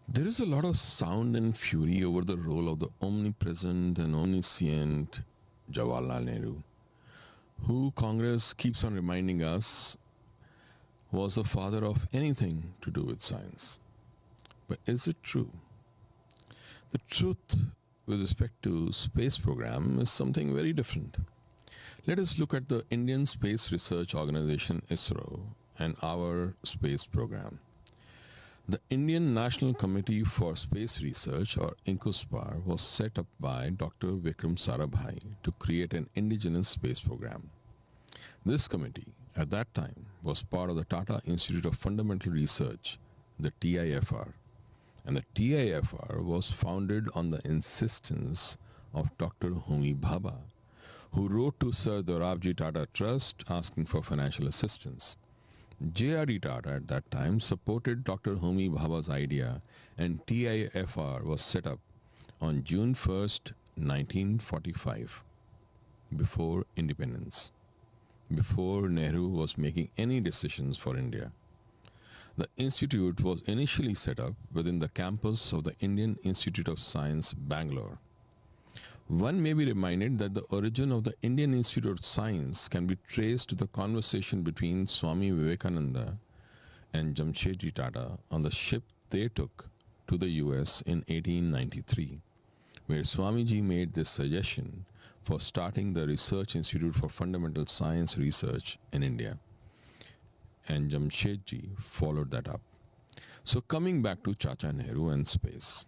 There is a lot of sound and fury over the role of the omnipresent and omniscient Jawaharlal Nehru, who Congress keeps on reminding us was the father of anything to do with science. But is it true? The truth with respect to space program is something very different. Let us look at the Indian Space Research Organization ISRO and our space program. The Indian National Committee for Space Research, or INCOSPAR, was set up by Dr. Vikram Sarabhai to create an indigenous space program. This committee, at that time, was part of the Tata Institute of Fundamental Research, the TIFR, and the TIFR was founded on the insistence of Dr. Homi Bhabha, who wrote to Sir Dorabji Tata Trust asking for financial assistance. JRD Tata at that time supported Dr. Homi Bhabha's idea, and TIFR was set up on June 1st, 1945, before independence, before Nehru was making any decisions for India. The institute was initially set up within the campus of the Indian Institute of Science, Bangalore. One may be reminded that the origin of the Indian Institute of Science can be traced to the conversation between Swami Vivekananda and Jamshedji Tata on the ship they took to the US in 1893, where Swamiji made this suggestion for starting the Research Institute for Fundamental Science Research in India. And Jamshedji followed that up. So coming back to Chacha Nehru and space.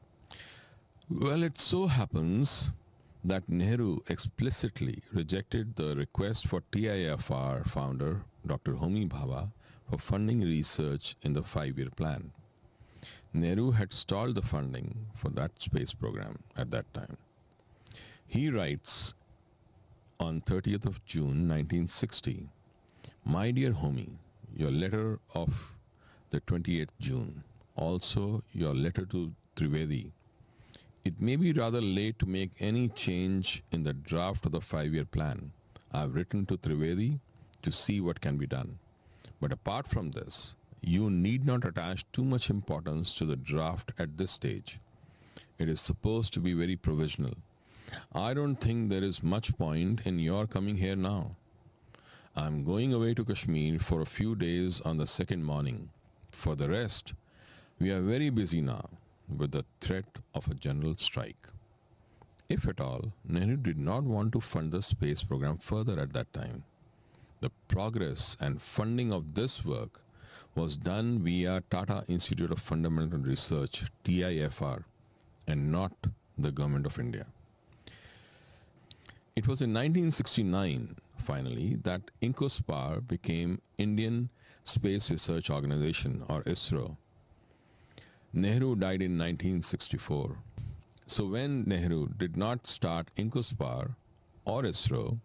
Well, it so happens that Nehru explicitly rejected the request for TIFR founder Dr. Homi Bhabha for funding research in the 5-year plan. Nehru had stalled the funding for that space program at that time. He writes on 30th of June 1960, "My dear Homi, your letter of the 28th June, also your letter to Trivedi. It may be rather late to make any change in the draft of the 5-year plan. I have written to Trivedi to see what can be done. But apart from this, you need not attach too much importance to the draft at this stage. It is supposed to be very provisional. I don't think there is much point in your coming here now. I am going away to Kashmir for a few days on the second morning. For the rest, we are very busy now with the threat of a general strike." If at all, Nehru did not want to fund the space program further at that time. The progress and funding of this work was done via Tata Institute of Fundamental Research, TIFR, and not the Government of India. It was in 1969, finally, that INCOSPAR became Indian Space Research Organization, or ISRO. Nehru died in 1964. So when Nehru did not start INCOSPAR or ISRO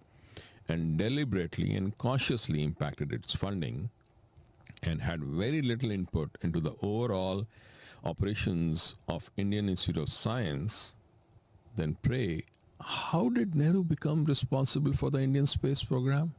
and deliberately and consciously impacted its funding and had very little input into the overall operations of Indian Institute of Science, then pray, how did Nehru become responsible for the Indian space program?